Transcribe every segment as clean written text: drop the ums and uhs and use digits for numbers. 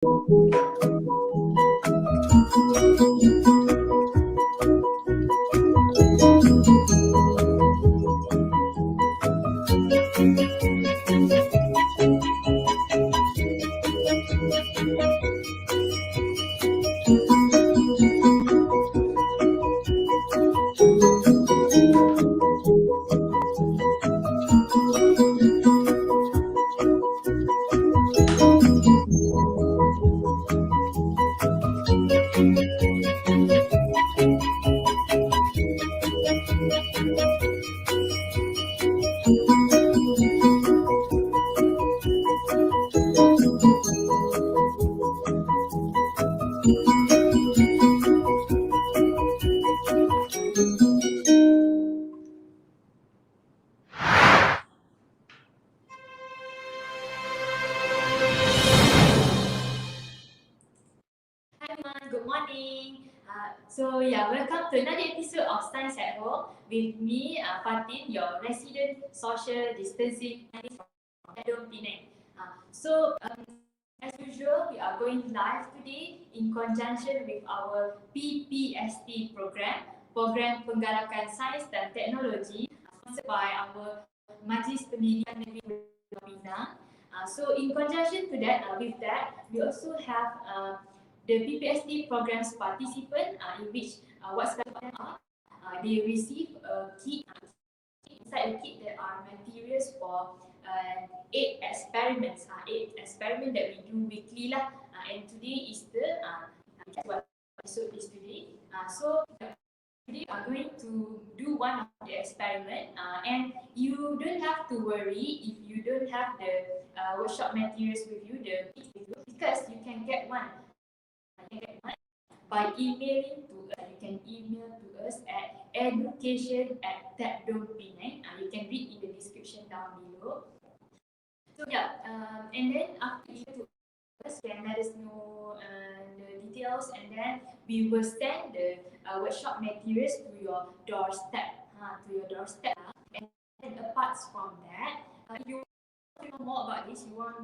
Good morning. Welcome to another episode of Science at Home with me, Fatin, your resident social distancing scientist from Penang. As usual, we are going live today in conjunction with our PPST program Penggalakan Sains dan Teknologi, sponsored by our Majlis Pendidikan Negeri Penang. In conjunction to that, we also have the PPSD program's participant, in which what's going on they receive a kit. Inside the kit there are materials for 8 experiments. 8 experiments that we do weekly lah. And today is the what episode is today. Today we are going to do one of the experiment, and you don't have to worry if you don't have the workshop materials with you, the kit with you, because you can get one by emailing to us. You can email to us at education@tapdom.penang. You can read in the description down below. And then after you to us, can let us know the details, and then we will send the workshop materials to your doorstep. And apart from that, if you want to know more about this, you want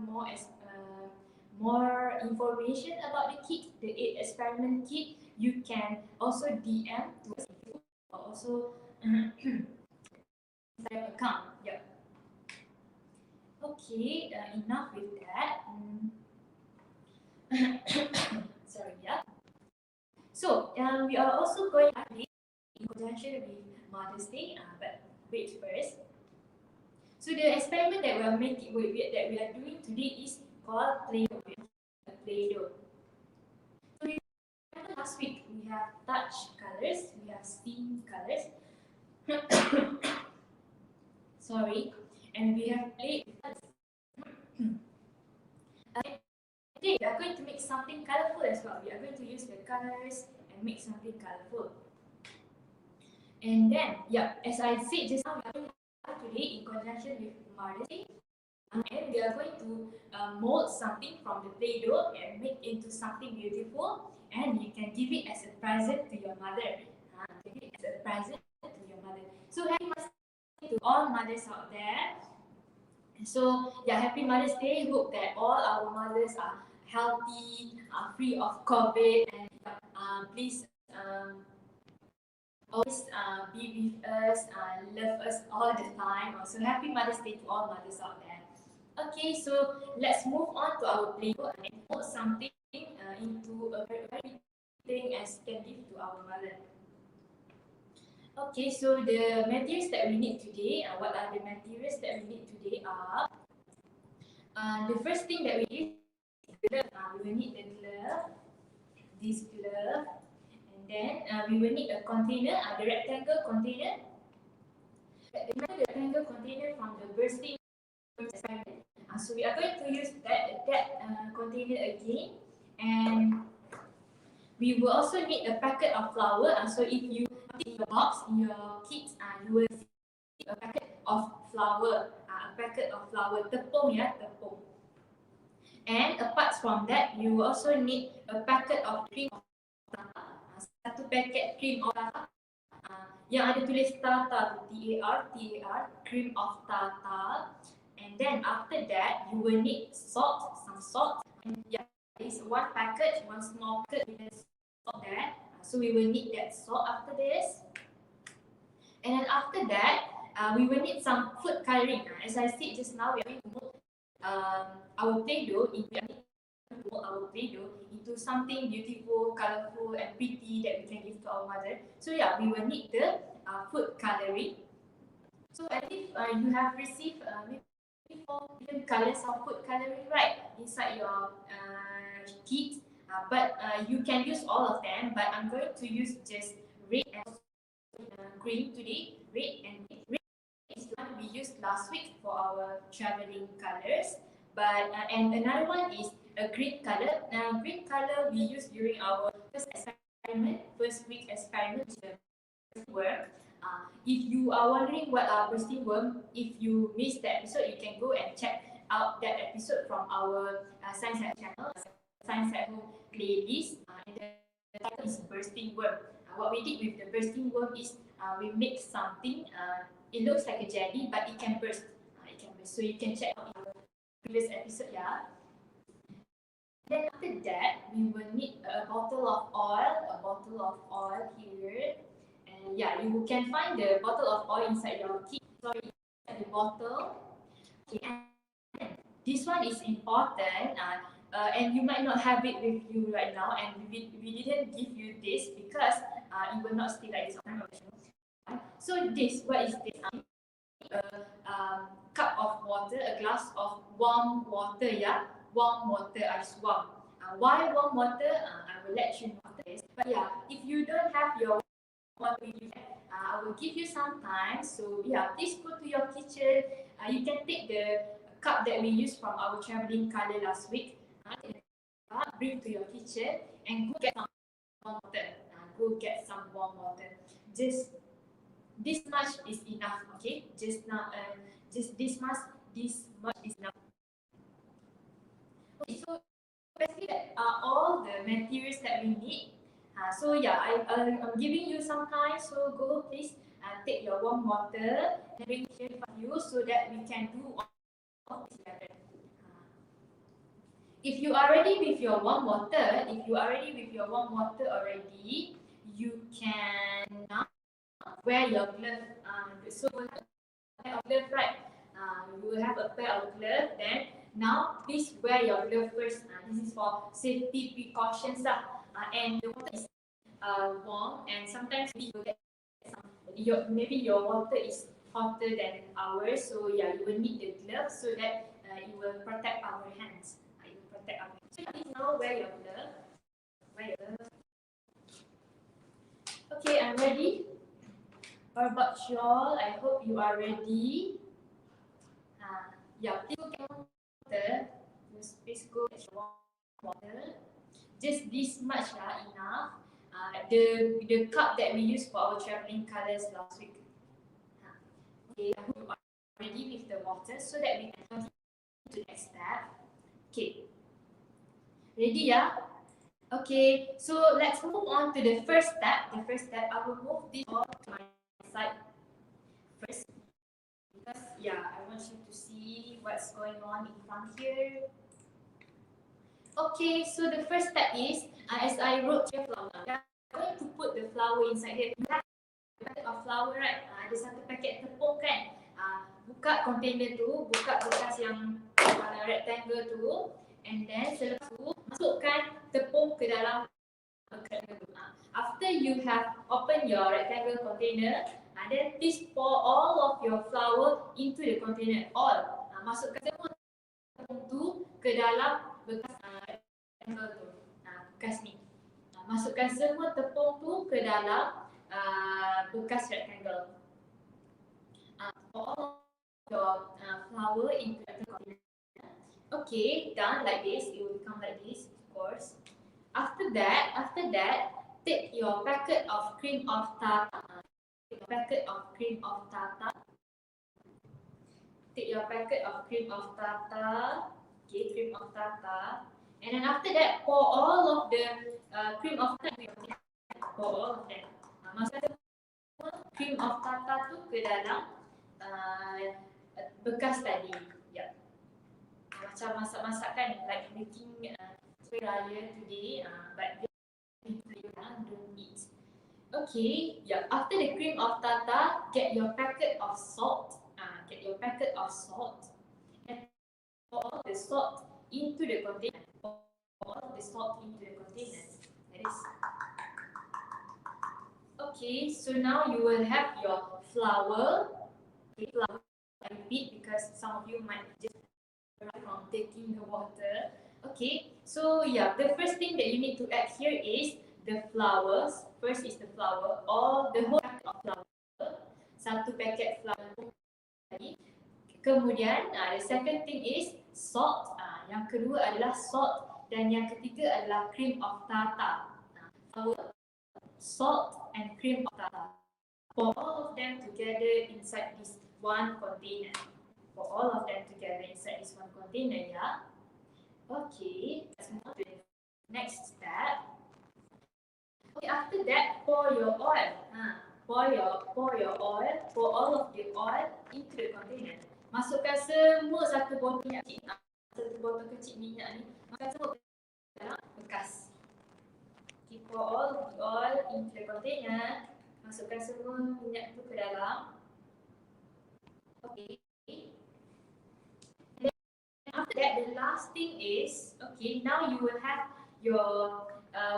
more information about the kit, the 8 experiment kit, you can also DM to us or also Instagram account. Yep. Okay, enough with that. Sorry, yeah. We are also going in conjunction with Mother's Day, but wait first. So the experiment that we are doing today is called Play-Doh. So remember last week we have touch colors, we have steam colors. Sorry, and we have play colors. Today we are going to make something colorful as well. We are going to use the colors and make something colorful. And then, as I said just now, we are going to today in conjunction with Mother's Day. And we are going to mold something from the Play-Doh and make into something beautiful, and you can give it as a present to your mother. So happy Mother's Day to all mothers out there. So happy Mother's Day. Hope that all our mothers are healthy, free of COVID, and please always be with us, love us all the time. So happy Mother's Day to all mothers out there. Okay, so let's move on to our Play-Doh and put something into a very thing as can give to our mother. Okay, so the materials that we need today, what are the materials that we need today are, the first thing that we need is glove. We will need the glove, this glove, and then we will need a container, the rectangle container. Remember the rectangle container from the bursting experiment. So we are going to use that container again, and we will also need a packet of flour. So if you put in your box, in your kit, you will see a packet of flour, tepung. And apart from that, you will also need a packet of cream of tartar. Satu paket cream of tartar. Yang ada tulis tartar, T-A-R, cream of tartar. And then after that, you will need some salt, and is one packet, one small packet with the salt there. So we will need that salt after this. And then after that, we will need some food coloring. As I said just now, we are going to mold our Play-Doh into something beautiful, colorful, and pretty that we can give to our mother. So yeah, we will need the food coloring. So I think you have received maybe 4 different colors of food coloring, right, inside your kit. But you can use all of them. But I'm going to use just red and green today. Red and green. Red is the one we used last week for our traveling colors. But and another one is a green color. Green color we used during our first week experiment, which is the work. If you are wondering what are bursting worm, if you missed that episode, you can go and check out that episode from our Science at channel, Science at Home playlist. And the title is bursting worm. What we did with the bursting worm is we make something. It looks like a jelly, but it can burst. So you can check out our previous episode, yeah. Then after that, we will need a bottle of oil here. And yeah, you can find the bottle of oil inside your kit. Sorry, inside the bottle. Okay, and this one is important. And you might not have it with you right now, and we didn't give you this because it will not stay like this on time. So this, what is this? A cup of water, a glass of warm water, yeah, warm water, ice warm. Why warm water? I will let you know after this. But yeah, if you don't have your water with you, I will give you some time. So yeah, please go to your kitchen. You can take the cup that we used from our traveling color last week. Bring to your kitchen and go get some warm water. Go get some warm water. Just this much is enough, okay? Just this much is enough. Okay, so basically that are all the materials that we need. So yeah, I'm giving you some time. So go please take your warm water and bring here with you so that we can do all this together. If you are ready with your warm water, already, you can now wear your glove. So a pair of glove, right? You will have a pair of glove. Then now please wear your glove first. This is for safety precautions. And the water is warm, and sometimes you will get maybe your water is hotter than ours. So yeah, you will need the glove so that it will protect our hands. So please now wear your glove. Okay, I'm ready. What about you all? I hope you are ready. Yeah, please go get water. Please go get your water. Just this much enough. The cup that we used for our traveling colors last week. Okay, I hope you are ready with the water so that we can continue to the next step. Okay, ready, yeah? Okay, so let's move on to the first step. I will move this all to my side first because yeah, I want you to see what's going on in front here. Okay, so the first step is as I wrote here flower. I'm going to put the flower inside here. You have a packet of flower, right? Ada satu paket tepung kan? Buka container tu, buka bekas yang rectangle tu, and then selepas tu masukkan tepung ke dalam rectangle tu. After you have opened your rectangle container, then please pour all of your flour into the container. All. Masukkan semua tepung tu ke dalam bekas rectangle tu. Bekas ni. Masukkan semua tepung tu ke dalam bekas rectangle. Pour all your flour into the container. Okay, done like this. It will become like this, of course. After that, take your packet of cream of tartar. Take your packet of cream of tartar. Okay, cream of tartar. And then after that, pour all of the cream of tartar. Pour all of them. Masukkan cream of tartar tu ke dalam bekas tadi. Yeah. Macam masak-masak kan, like making raya today, but don't eat. Okay, yeah. After the cream of tartar, get your packet of salt. Get your packet of salt and pour all the salt into the container. Pour all the salt into the container. That is. Okay, so now you will have your flour. Okay, flour. I repeat because some of you might just run from taking the water. Okay, so yeah, the first thing that you need to add here is the flours. First is the flour, or the whole packet of flour. Satu packet flour tadi. Kemudian, the second thing is salt. Yang kedua adalah salt dan yang ketiga adalah cream of tartar. Flour, salt and cream of tartar. For all of them together inside this one container. For all of them together inside this one container, yeah. Okay, let's move on to the next step. Okay, after that, pour your oil. Pour your oil, pour all of the oil into the container. Masukkan semua satu botol minyak kecil. Satu botol kecil minyak ni, masukkan semua ke dalam bekas. Okay, pour all of the oil into the container. Masukkan semua minyak tu ke dalam. Okay. After that, the last thing is, okay, now you will have your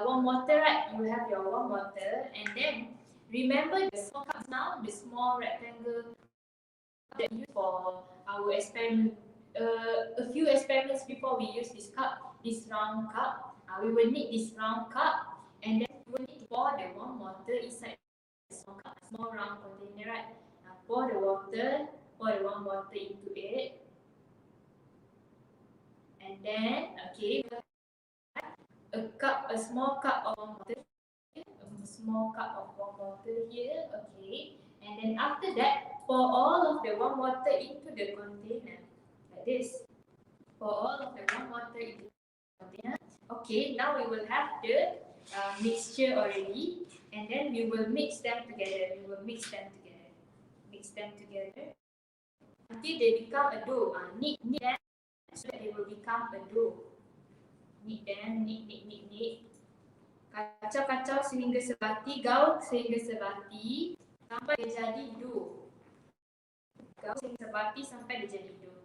warm water, right? You will have your warm water, and then remember the small cups now, the small rectangle that we use for our experiment. A few experiments before we use this cup, this round cup. We will need this round cup, and then we will need to pour the warm water inside the small cup, small round container, right? Pour the warm water into it. And then, okay, a small cup of warm water, here, okay. And then after that, pour all of the warm water into the container, like this. Pour all of the warm water into the container. Okay, now we will have the mixture already, and then we will mix them together. Mix them together until they become a dough. Knead them so that they will become a dough. Knead them, knead. Kacau sehingga sebati, gaul sehingga sebati sampai dia jadi dough. Gaul sehingga sebati sampai dia jadi dough.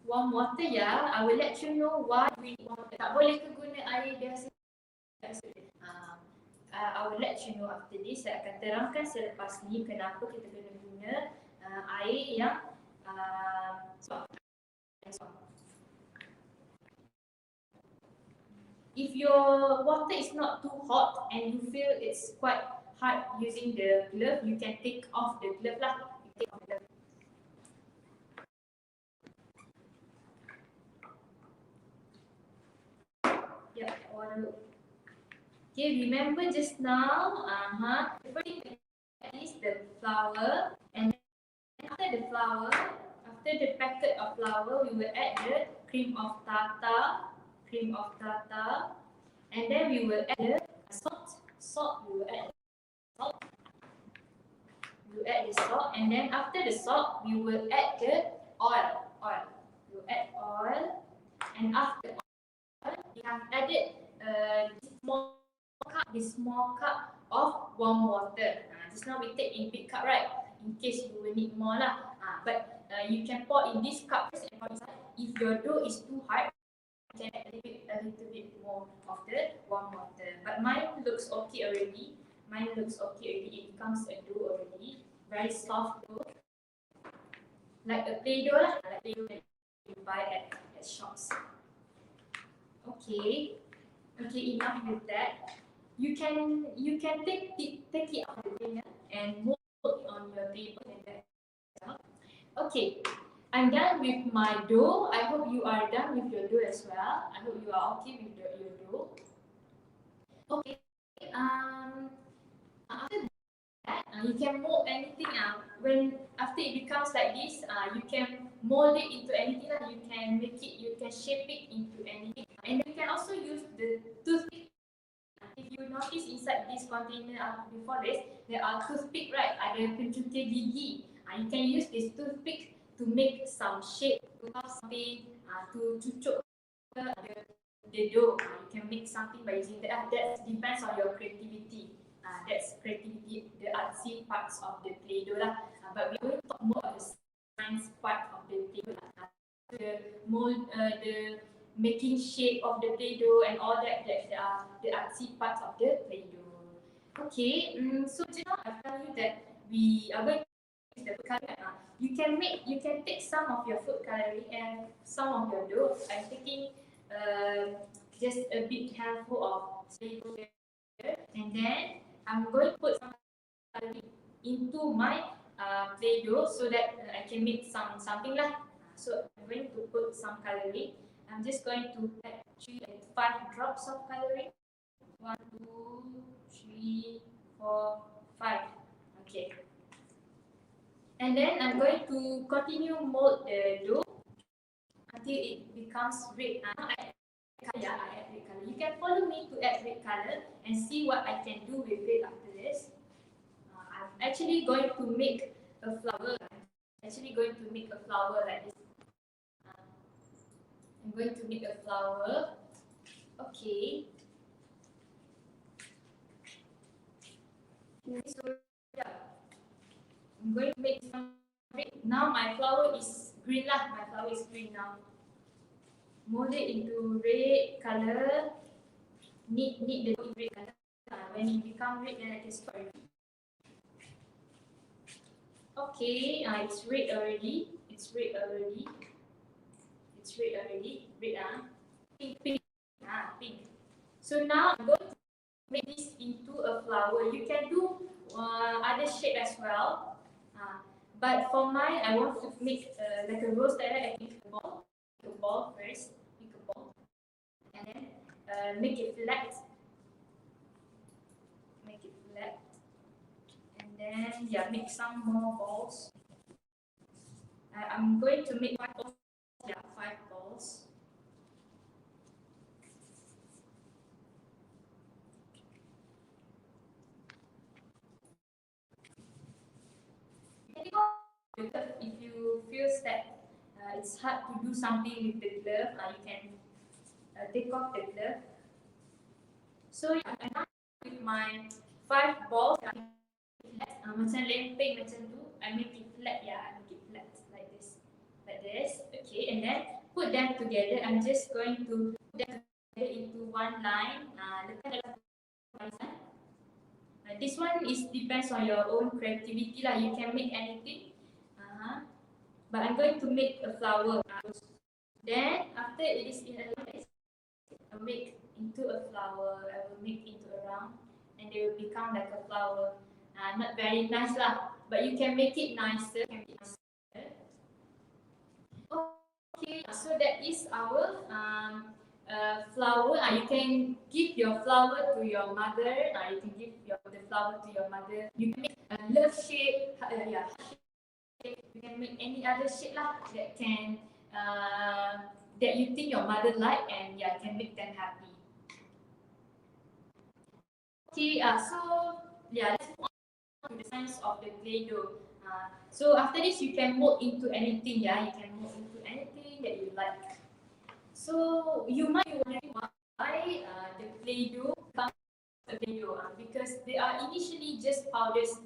Warm water, ya. I will let you know why we need warm water. Tak boleh ke guna air biasa. I will let you know after this. Saya akan terangkan selepas ni kenapa kita kena guna air yang If your water is not too hot and you feel it's quite hard using the glove, you can take off the glove lah. You take off the glove. Yeah, okay, remember just now, the first thing is the flour, and after the packet of flour, we will add the cream of tartar, and then we will add the salt. We will add the salt, and then after the salt, we will add the oil. We will add oil, and after oil, we have added this small cup of warm water. Just now we take in big cup, right? In case you will need more lah. But you can pour in this cup first and pour inside. If your dough is too hard, you can add a little bit more of the warm water. But mine looks okay already. It becomes a dough already. Very soft dough. Like a play dough lah. Like play dough that you buy at shops. Okay, enough with that. You can take it out of the container and mold it on your table and that. Okay, I'm done with my dough. I hope you are done with your dough as well. I hope you are okay with your dough. Okay, after that, you can mold anything. After it becomes like this, you can mold it into anything. You can shape it into anything. And you can also use the toothpick. If you notice inside this container before this, there are toothpick, right? Ada pencukir gigi. You can use this toothpick to make some shape tukar something to cucuk the dough. You can make something by using that. That depends on your creativity. That's creativity, the artsy parts of the Play-Doh lah. But we will talk more of the science part of the Play-Doh lah. The mold, the making shape of the Play-Doh and all that. That are the artsy parts of the Play-Doh. Okay. So now I've told you that we are going to use the food coloring. You can take some of your food coloring and some of your dough. I'm taking just a big handful of Play-Doh here, and then I'm going to put some coloring into my Play-Doh so that I can make something lah. So I'm going to put some coloring. I'm just going to add 3 and 5 drops of coloring. 1, 2, 3, 4, 5. Okay. And then I'm going to continue mold the dough until it becomes red. I add red color. You can follow me to add red color and see what I can do with it after this. I'm actually going to make a flower. Like this. I'm going to make a flower. Okay. So yeah, I'm going to make some red. Now my flower is green lah. My flower is green now. Mold it into red color. Knead the red color. When it becomes red, then I can start it. Okay, it's red already. Red, pink. Pink. So now I'm going to make this into a flower. You can do other shape as well. But for mine, I want to make like a rose like that. I make a ball first. And then make it flat. And then make some more balls. I'm going to make 5 balls. 5 balls. If you feel that it's hard to do something with the glove, you can take off the glove. So I'm now with my 5 balls. Macam lempeng macam tu. I make it flat. I make it flat like this. Okay, and then put them together. I'm just going to put them together into one line. This one depends on your own creativity lah. You can make anything. But I'm going to make a flower. Then after it is in a line, I'll make into a flower. I will make into a round, and they will become like a flower. Not very nice lah, but you can make it nicer. Okay, so that is our flower. You can give your flower to your mother. You can give the flower to your mother. You can make a love shape. You can make any other shape lah that can that you think your mother like, and can make them happy. Okay, so let's move on to the science of the Play-Doh. So after this, you can mold into anything. You can mold into anything that you like. So you might be wondering why the Play-Doh comes a Play-Doh, because they are initially just powders.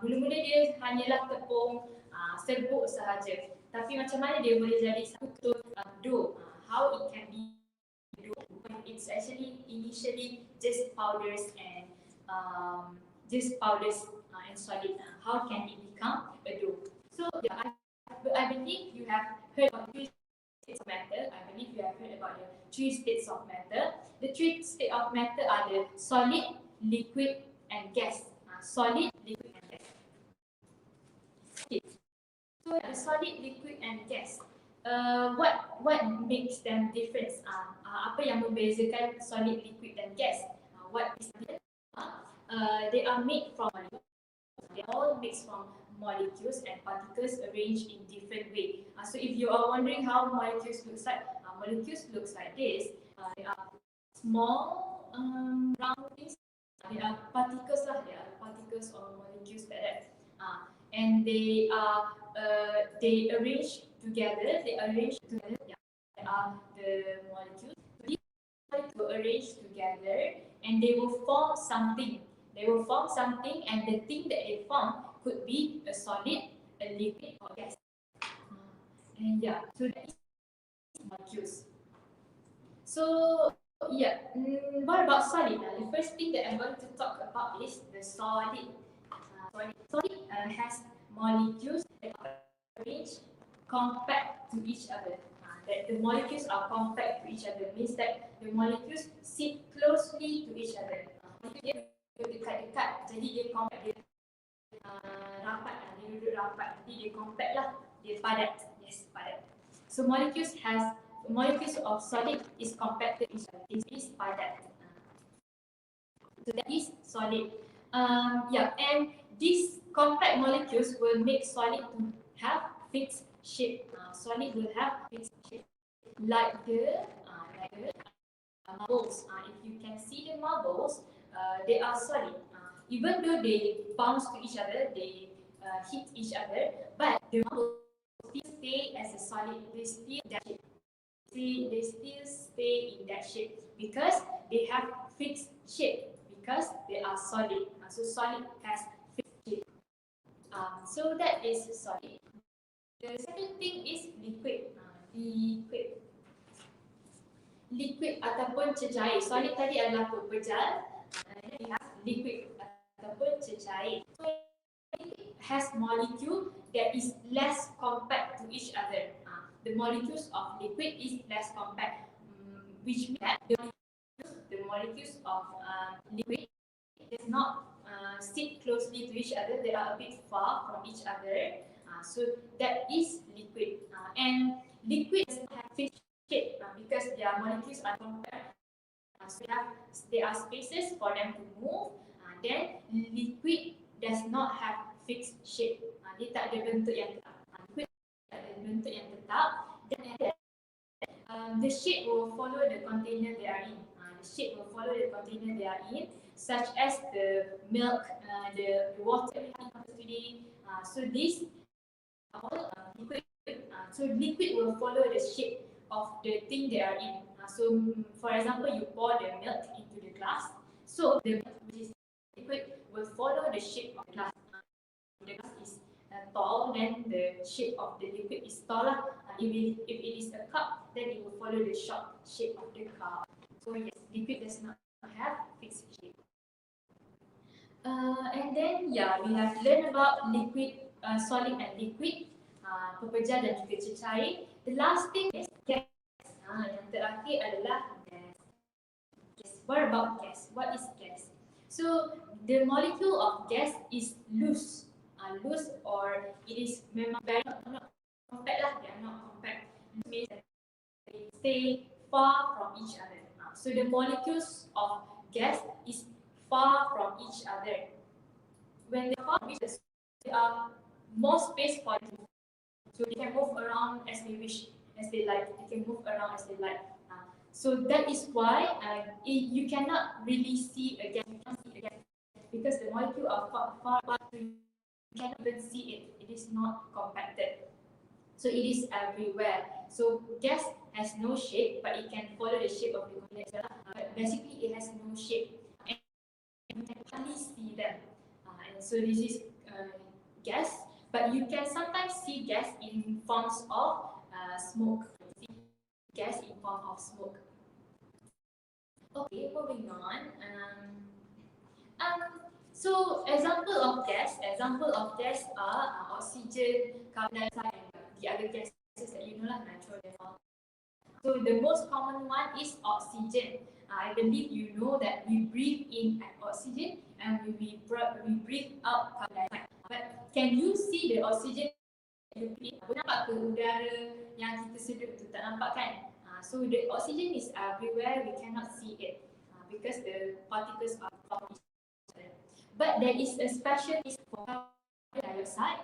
Mula-mula dia hanyalah tepung serbuk sahaja. Tapi macam mana dia boleh jadi satu dough? How it can be dough? It's actually initially just powders and solid. How can it become a dough? So I believe you have heard of 3 states of matter. The 3 states of matter. The 3 states of matter are the solid, liquid, and gas. Solid, liquid, and gas. Okay. So the solid, liquid, and gas. What makes them different? Apa yang membezakan solid, liquid, dan gas? What is different? They are made from They all mixed from molecules and particles arranged in different way. So if you are wondering how molecules looks like this. They are small round things. They are particles lah. They are particles or molecules like that. And they are they arrange together, they arrange together. Yeah, there are the molecules. So these molecules will arrange together and they will form something. They will form something, and the thing that they form could be a solid, a liquid, or gas. And yeah, so that is molecules. So yeah, what about solid? The first thing that I'm going to talk about is the solid. Solid has molecules that are arranged compact to each other. That the molecules are compact to each other means that the molecules sit closely to each other. Dia dekat-dekat, jadi dia compact, dia rapat, dia duduk rapat, jadi dia compact lah, dia padat. Yes, padat. So molecules of solid is compact to each other. It is padat. So that is solid. Yeah, and these compact molecules will make solid to have fixed shape. Solid will have fixed shape, like the marbles. If you can see the marbles, they are solid. Even though they bounce to each other, they hit each other, but the marbles still stay as a solid. They still that shape. They still stay in that shape because they have fixed shape, because they are solid. So solid has fixed shape. So that is solid. The second thing is liquid. Liquid ataupun cecair. Solid tadi adalah pepejal. We have liquid ataupun cecair. So liquid has molecule that is less compact to each other. The molecules of liquid is less compact, which means that the molecules of liquid does not sit closely to each other. They are a bit far from each other. So that is liquid. And liquid does not have fixed shape because their molecules are compact. So there are spaces for them to move. Then liquid does not have fixed shape. Dia tak ada bentuk yang tetap. Liquid tak ada bentuk yang tetap. Then the shape will follow the container they are in. The shape will follow the container they are in, such as the milk, the water we have today. So this all liquid. So liquid will follow the shape of the thing they are in. So for example, you pour the milk into the glass. So the milk, which is liquid, will follow the shape of the glass. The glass is tall, then the shape of the liquid is taller. If it is a cup, then it will follow the short shape of the cup. So yes, liquid does not have fixed shape. And then yeah, we have learned about liquid, solid and liquid, pepejal dan juga cecair. The last thing is gas. Yang terakhir adalah gas. What about gas? What is gas? So the molecule of gas is loose, loose, or it is memang very not compact lah. They are not compact. It means that they stay far from each other. So the molecules of gas is far from each other. When they are far from each other, there are more space for them. So they can move around as they wish, as they like. They can move around as they like. So that is why you cannot really see a gas. You can't see a gas because the molecule are far apart. So you cannot even see it. It is not compacted. So it is everywhere. So gas has no shape, but it can follow the shape of the container. But basically, it has no shape, and you can only see them. And so this is gas. But you can sometimes see gas in forms of smoke. Gas in form of smoke. Okay, moving on. So example of gas are oxygen, carbon dioxide, and the other gases that you know like nitrogen. So the most common one is oxygen. I believe you know that we breathe in oxygen and we breathe out carbon dioxide. But can you see the oxygen you breathe? Nampak ke udara yang kita sedup tu? Tak nampak kan? So the oxygen is everywhere. We cannot see it because the particles are far from each other. But there is a special case for carbon dioxide.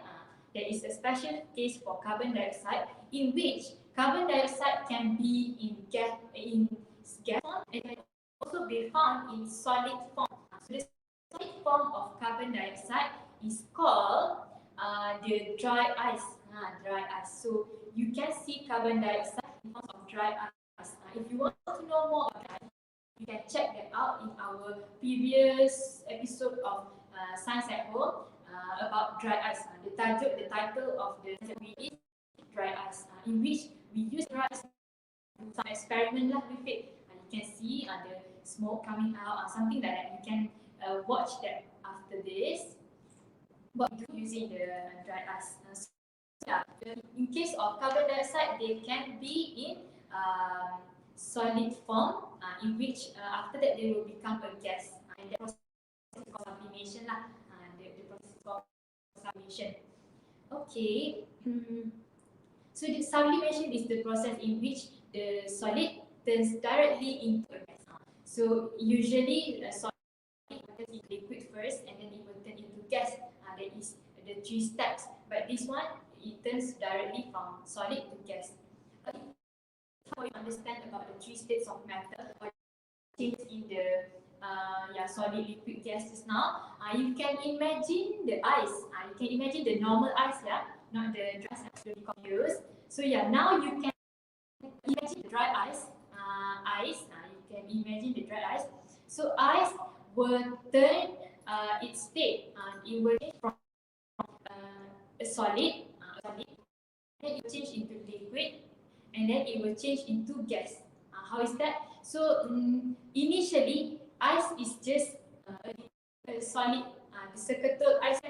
There is a special case for carbon dioxide in which carbon dioxide can be in gas form and can also be found in solid form. So the solid form of carbon dioxide is called the dry ice. Dry ice. So you can see carbon dioxide in form of dry ice. If you want to know more about that, you can check that out in our previous episode of Science at Home about dry ice. The title of the is dry ice, in which we use dry ice to do some experiment lah with it. You can see the smoke coming out, something like that. You can watch that after this. What we do using the dry ice. In case of carbon dioxide, they can be in solid form, in which after that they will become a gas. And that process is called sublimation lah. The process is called sublimation. Okay. So the sublimation is the process in which the solid turns directly into a gas. So usually solid turns into liquid first, and then it will turn into gas. That is the 3 steps. But this one, it turns directly from solid to gas. How you understand about the 3 states of matter or change in the solid, liquid, gas just now? You can imagine the ice. You can imagine the normal ice, not the dry ice. Actually confused. So now you can imagine the dry ice. You can imagine the dry ice. So ice will turn its state. It will change from a solid, then it will change into liquid, and then it will change into gas. How is that? So initially, ice is just a solid, the circuitous ice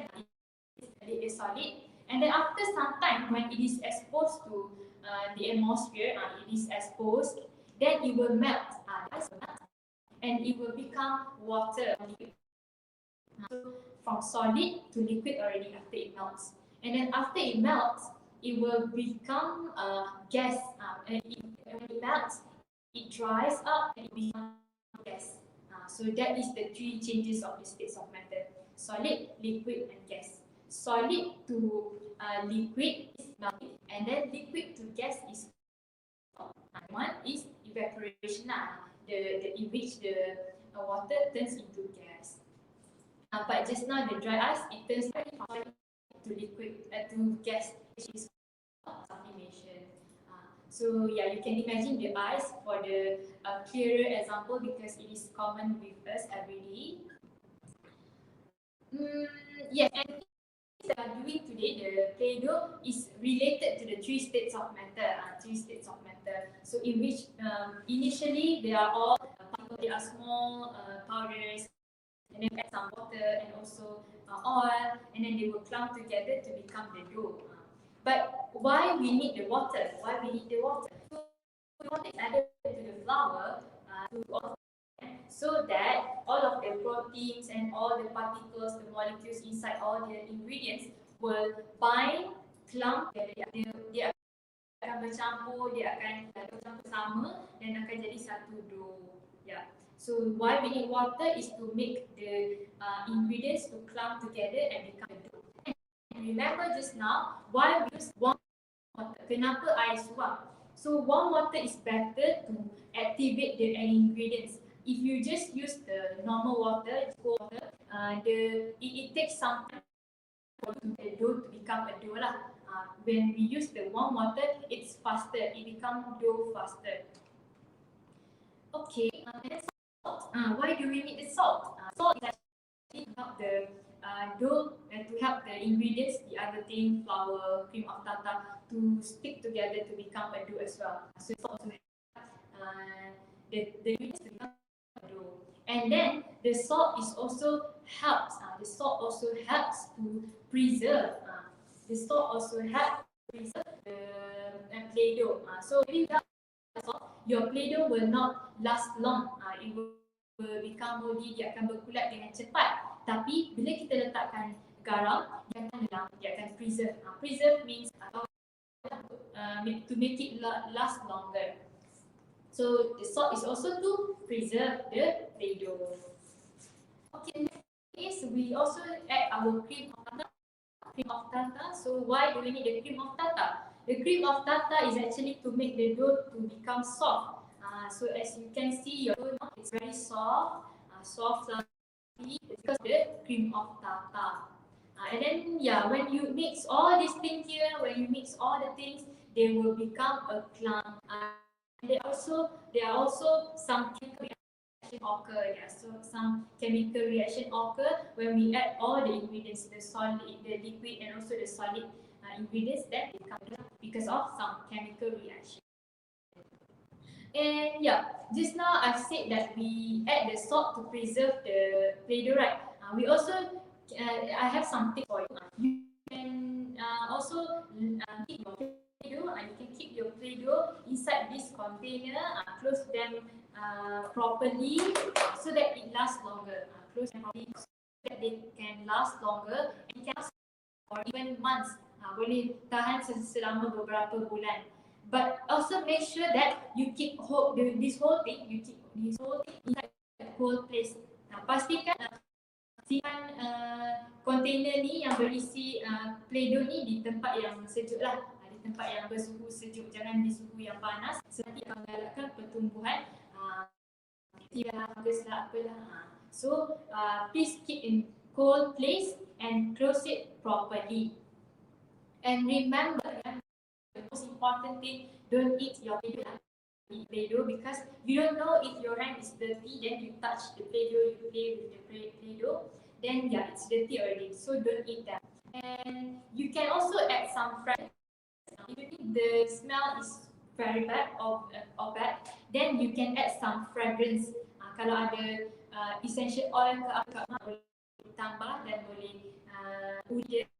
is a solid, and then after some time, when it is exposed to the atmosphere, it is exposed, then it will melt, and it will become water. So from solid to liquid already after it melts, and then after it melts, it will become gas. And when it melts, it dries up and it becomes gas. So that is the 3 changes of the states of matter: solid, liquid, and gas. Solid to liquid is melting, and then liquid to gas is one is evaporation, in which the water turns into gas. But just now the dry ice, it turns from solid to liquid to gas, which is sublimation. So you can imagine the ice for the clearer example, because it is common with us every day. Yes, and what we are doing today, the Play-Doh, is related to the 3 states of matter. So in which initially they are all particles, they are small powders, and then add some water and also oil, and then they will clump together to become the dough. But why we need the water? So the water is added to the flour so that all of the proteins and all the particles, the molecules inside all the ingredients will bind, clump together. Dia akan bercampur, sama dan akan jadi satu dough. So why we need water is to make the ingredients to clump together and become a dough. And remember just now, why we use warm water? Kenapa air suam? So warm water is better to activate the ingredients. If you just use the normal water, cold water, it takes some time for the dough to become a dough lah. When we use the warm water, it's faster. It becomes dough faster. Okay, and salt. Why do we need the salt? Salt is actually to help the dough and to help the ingredients, the other thing, flour, cream of tartar, to stick together to become a dough as well. So salt also helps the ingredients to become a dough. And then the salt helps to preserve. The salt also helps to preserve the Play-Doh. So if without salt, your Play-Doh will not last long. It will become moldy, dia akan berkulat dengan cepat. Tapi bila kita letakkan garam, dia akan preserve. Preserve means to make it last longer. So the salt is also to preserve the Play-Doh. Okay, next we also add our cream of tartar. So why do we need the cream of tartar? The cream of tartar is actually to make the dough to become soft. So as you can see, your dough now it's very soft, fluffy, because the cream of tartar. And then yeah, when you mix all these things here, when you mix all the things, they will become a clump. And there are also some chemical reaction occur. Yeah, so some chemical reaction occur when we add all the ingredients, the solid, the liquid, and also the solid ingredients that become because of some chemical reaction. And yeah, just now I've said that we add the salt to preserve the Play-Doh, right? We also, I have something for you. You can also keep your Play-Doh, you can keep your Play-Doh inside this container, close them properly so that it lasts longer. Close them properly so that they can last longer and can last for even months. Boleh tahan selama beberapa bulan. But also make sure that you keep this whole thing, you keep this whole thing inside the cold place. Pastikan simpan container ni yang berisi Play-Doh ni di tempat yang sejuk lah, di tempat yang bersuhu sejuk, jangan di suhu yang panas sebab nanti akan menggalakkan pertumbuhan bakteria, fungus lah, apalah. So please keep in cold place and close it properly. And remember, the most important thing, don't eat your Play-Doh because you don't know if your hand is dirty, then you touch the Play-Doh, you play with the Play-Doh, then yeah, it's dirty already, so don't eat that. And you can also add some fragrance. If you think the smell is very bad or bad, then you can add some fragrance. Kalau ada essential oil ke apa, boleh tambah dan boleh udia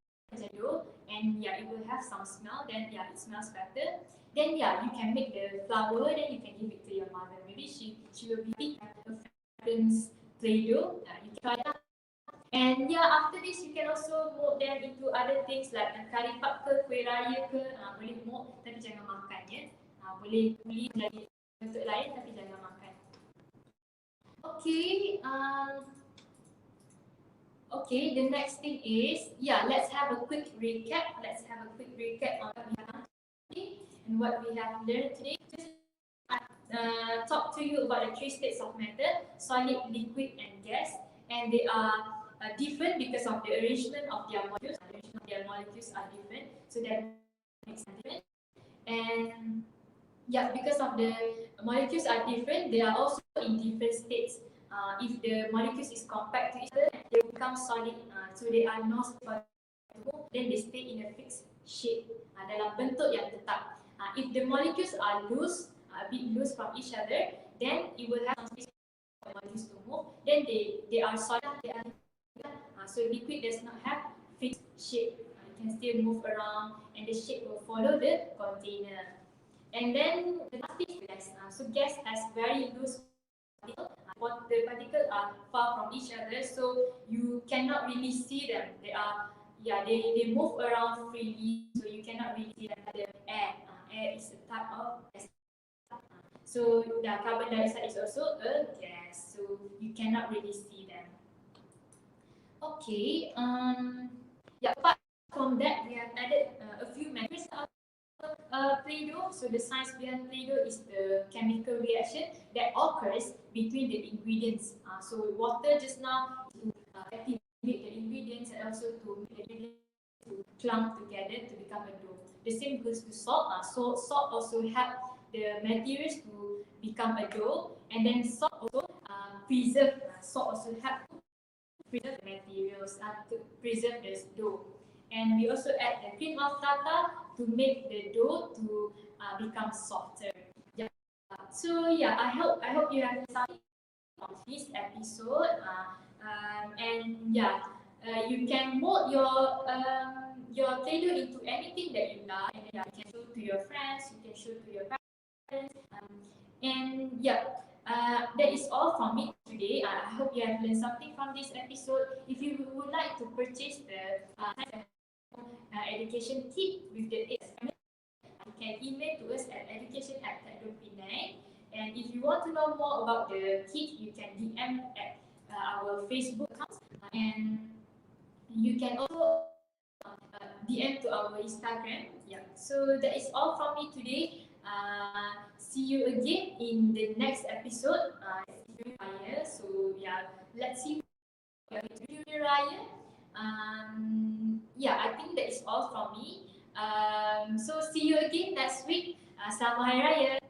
and yeah, it will have some smell, then yeah, it smells better. Then yeah, you can make the flower, then you can give it to your mother. Maybe she will be a fragrance Play-Doh. You can try that. And yeah, after this you can also mold them into other things like kari pap ke, kuih raya ke, boleh mold tapi jangan makan ya. Boleh beli lagi bentuk lain tapi jangan makan. Okay, okay, the next thing is, yeah, let's have a quick recap. Let's have a quick recap on what we have done today and what we have learned today. Just talk to you about the three states of matter: solid, liquid, and gas. And they are different because of the arrangement of their molecules. The arrangement of their molecules are different, so that makes them different. And yeah, because of the molecules are different, they are also in different states. If the molecules is compact to each other, they will become solid. So they are not solid, then they stay in a fixed shape, dalam bentuk yang tetap. If the molecules are loose, a bit loose from each other, then it will have some space for the molecules to move. Then they are solid. So liquid does not have fixed shape. It can still move around, and the shape will follow the container. And then the last thing is gas. So gas has very loose particles. The particles are far from each other, so you cannot really see them. They move around freely, so you cannot really see them. The air, air is a type of gas. So the carbon dioxide is also a gas, so you cannot really see them. Okay. Yeah. Apart from that, we have added a few methods of Play-Doh. So the science behind Play-Doh is the chemical reaction that occurs between the ingredients. So water just now to activate the ingredients and also to make the ingredients to clump together to become a dough. The same goes to salt. Salt also help the materials to become a dough, and then salt also preserve. Salt also help to preserve the materials, to preserve the dough. And we also add the cream of tartar to make the dough to become softer. Yeah. So yeah, I hope you have something on this episode. And yeah, you can mold your Play-Doh into anything that you like, and you can show to your friends, you can show to your parents. And yeah. That is all from me today. I hope you have learned something from this episode. If you would like to purchase the education kit with the 8 assignments, you can email to us at education@Penang. And if you want to know more about the kit, you can DM at our Facebook account, and you can also DM to our Instagram. Yeah. So that is all from me today. See you again in the next episode. So yeah, let's see Raya. Yeah, I think that is all from me. So see you again next week. Selamat Hari Raya.